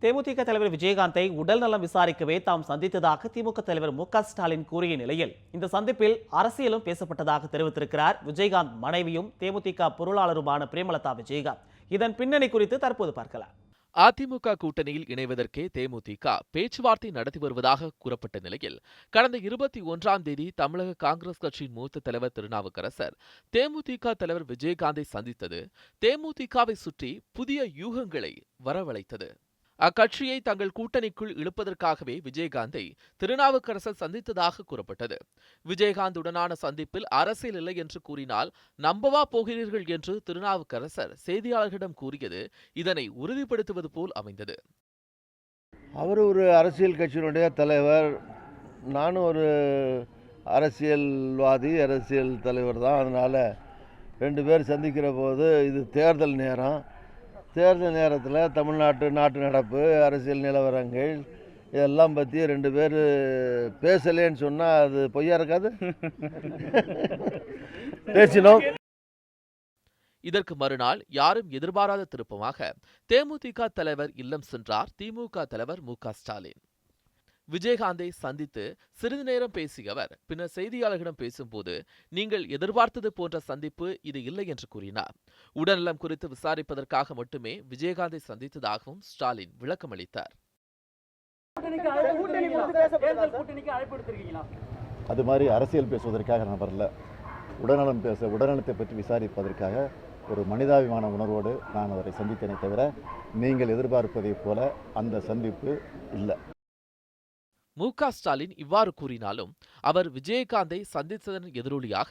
தேமுதிக தலைவர் விஜயகாந்தை உடல் நலம் விசாரிக்கவே தாம் சந்தித்ததாக திமுக தலைவர் மு.க.ஸ்டாலின் கூறிய நிலையில் இந்த சந்திப்பில் அரசியலும் பேசப்பட்டதாக தெரிவித்திருக்கிறார் விஜயகாந்த் மனைவியும் தேமுதிக பொருளாளருமான பிரேமலதா விஜயகாந்த். இதன் பின்னணி குறித்து தற்போது பார்க்கலாம். அதிமுக கூட்டணியில் இணைவதற்கே தேமுதிக பேச்சுவார்த்தை நடத்தி வருவதாக கூறப்பட்ட நிலையில் கடந்த 21ஆம் தேதி தமிழக காங்கிரஸ் கட்சியின் மூத்த தலைவர் திருநாவுக்கரசர் தேமுதிக தலைவர் விஜயகாந்தை சந்தித்தது தேமுதிகவை சுற்றி புதிய யூகங்களை வரவழைத்தது. அக்கட்சியை தங்கள் கூட்டணிக்குள் இழுப்பதற்காகவே விஜயகாந்தை திருநாவுக்கரசர் சந்தித்ததாக கூறப்பட்டது. விஜயகாந்துடனான சந்திப்பில் அரசியல் இல்லை என்று கூறினால் நம்பவா போகிறீர்கள் என்று திருநாவுக்கரசர் செய்தியாளர்களிடம் கூறியது இதனை உறுதிப்படுத்துவது போல் அமைந்தது. அவர் ஒரு அரசியல் கட்சியினுடைய தலைவர், நானும் ஒரு அரசியல் தலைவர் தான். அதனால் 2 பேர் சந்திக்கிற போது இது தேர்தல் நேரத்தில் தமிழ்நாட்டு நாட்டு நடப்பு, அரசியல் நிலவரங்கள் இதெல்லாம் பற்றி 2 பேர் பேசலேன்னு சொன்னால் அது பொய்யா இருக்காது. பேசினோம். இதற்கு மறுநாள் யாரும் எதிர்பாராத திருப்பமாக தேமுதிக தலைவர் இல்லம் சென்றார் திமுக தலைவர் மு.க.ஸ்டாலின். விஜயகாந்தை சந்தித்து சிறிது நேரம் பேசிய அவர் பின்னர் செய்தியாளர்களிடம் பேசும்போது நீங்கள் எதிர்பார்த்தது போன்ற சந்திப்பு இது இல்லை என்று கூறினார். உடல்நலம் குறித்து விசாரிப்பதற்காக மட்டுமே விஜயகாந்தை சந்தித்ததாகவும் ஸ்டாலின் விளக்கமளித்தார். அது மாதிரி அரசியல் பேசுவதற்காக நான் வரல. உடல்நலத்தை பற்றி விசாரிப்பதற்காக ஒரு மனிதாபிமான உணர்வோடு நான் அவரை சந்தித்தேனே தவிர நீங்கள் எதிர்பார்ப்பதைப் போல அந்த சந்திப்பு இல்லை. மு.க.ஸ்டாலின் இவ்வாறு கூறினாலும் அவர் விஜயகாந்தை சந்தித்ததன் எதிரொலியாக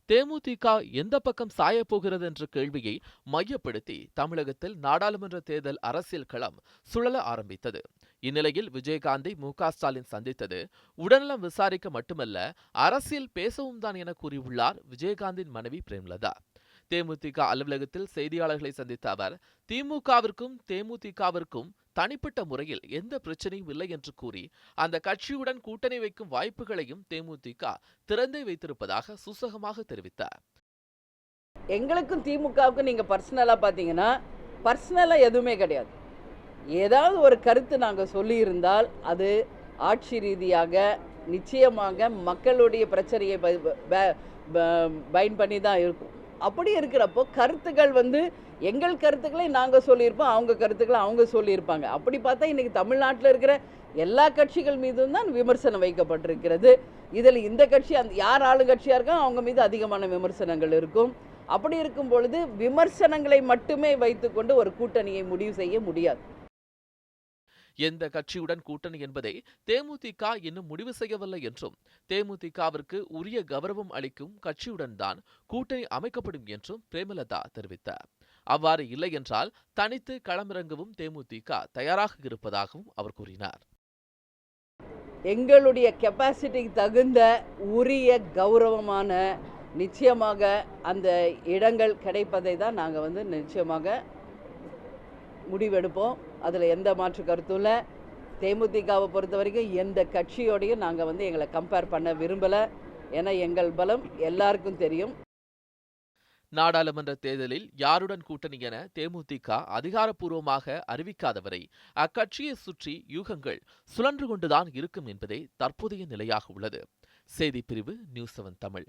தேமுதிக எந்த பக்கம் சாயப்போகிறது என்ற கேள்வியை மையப்படுத்தி தமிழகத்தில் நாடாளுமன்ற தேர்தல் அரசியல் களம் சுழல ஆரம்பித்தது. இந்நிலையில் விஜயகாந்தை மு.க.ஸ்டாலின் சந்தித்தது உடல்நலம் விசாரிக்க மட்டுமல்ல அரசியல் பேசவும் தான் என கூறியுள்ளார் விஜயகாந்தின் மனைவி பிரேமலதா. தேமுதிக அலுவலகத்தில் செய்தியாளர்களை சந்தித்த அவர் திமுகவிற்கும் தேமுதிகவிற்கும் தனிப்பட்ட முறையில் எந்த பிரச்சனையும் இல்லை என்று கூறி அந்த கட்சியுடன் கூட்டணி வைக்கும் வாய்ப்புகளையும் தேமுதிக திறந்தே வைத்திருப்பதாக சூசகமாக தெரிவித்தார். எங்களுக்கும் திமுகவுக்கும் நீங்க பர்சனலா பாத்தீங்கன்னா பர்சனலா எதுவுமே கிடையாது. ஏதாவது ஒரு கருத்து நாங்க சொல்லி இருந்தால் அது ஆட்சி ரீதியாக நிச்சயமாக மக்களுடைய பிரச்சனையை பயன் பண்ணி தான் இருக்கும். அப்படி இருக்கிறப்போ கருத்துக்கள் எங்கள் கருத்துக்களை நாங்கள் சொல்லியிருப்போம், அவங்க கருத்துக்களை அவங்க சொல்லியிருப்பாங்க. அப்படி பார்த்தா இன்றைக்கி தமிழ்நாட்டில் இருக்கிற எல்லா கட்சிகள் மீதும் தான் விமர்சனம் வைக்கப்பட்டிருக்கிறது. இதில் இந்த கட்சி யார் ஆளுங்கட்சியாக இருக்கோ அவங்க மீது அதிகமான விமர்சனங்கள் இருக்கும். அப்படி இருக்கும் பொழுது விமர்சனங்களை மட்டுமே வைத்துக்கொண்டு ஒரு கூட்டணியை முடிவு செய்ய முடியாது. எந்த கட்சியுடன் கூட்டணி என்பதை தேமுதிக இன்னும் முடிவு செய்யவில்லை என்றும் தேமுதிகவிற்கு உரிய கௌரவம் அளிக்கும் கட்சியுடன் தான் கூட்டணி அமைக்கப்படும் என்றும் பிரேமலதா தெரிவித்தார். அவ்வாறு இல்லை என்றால் தனித்து களமிறங்கவும் தேமுதிக தயாராக இருப்பதாகவும் அவர் கூறினார். எங்களுடைய கெப்பாசிட்டி தகுந்த உரிய கௌரவமான நிச்சயமாக அந்த இடங்கள் கிடைப்பதை தான் நாங்கள் நிச்சயமாக முடிவெடுப்போம். அதில் எந்த மாற்று கருத்தும் இல்லை. தேமுதிகவை பொறுத்த வரைக்கும் எந்த கட்சியோடையும் நாங்கள் எங்களை கம்பேர் பண்ண விரும்பலை. ஏன்னா எங்கள் பலம் எல்லாருக்கும் தெரியும். நாடாளுமன்ற தேர்தலில் யாருடன் கூட்டணி என தேமுதிக அதிகாரப்பூர்வமாக அறிவிக்காதவரை அக்கட்சியை சுற்றி யூகங்கள் சுழன்று கொண்டுதான் இருக்கும் என்பதே தற்போதைய நிலையாக உள்ளது. செய்திப்பிரிவு நியூஸ் 7 தமிழ்.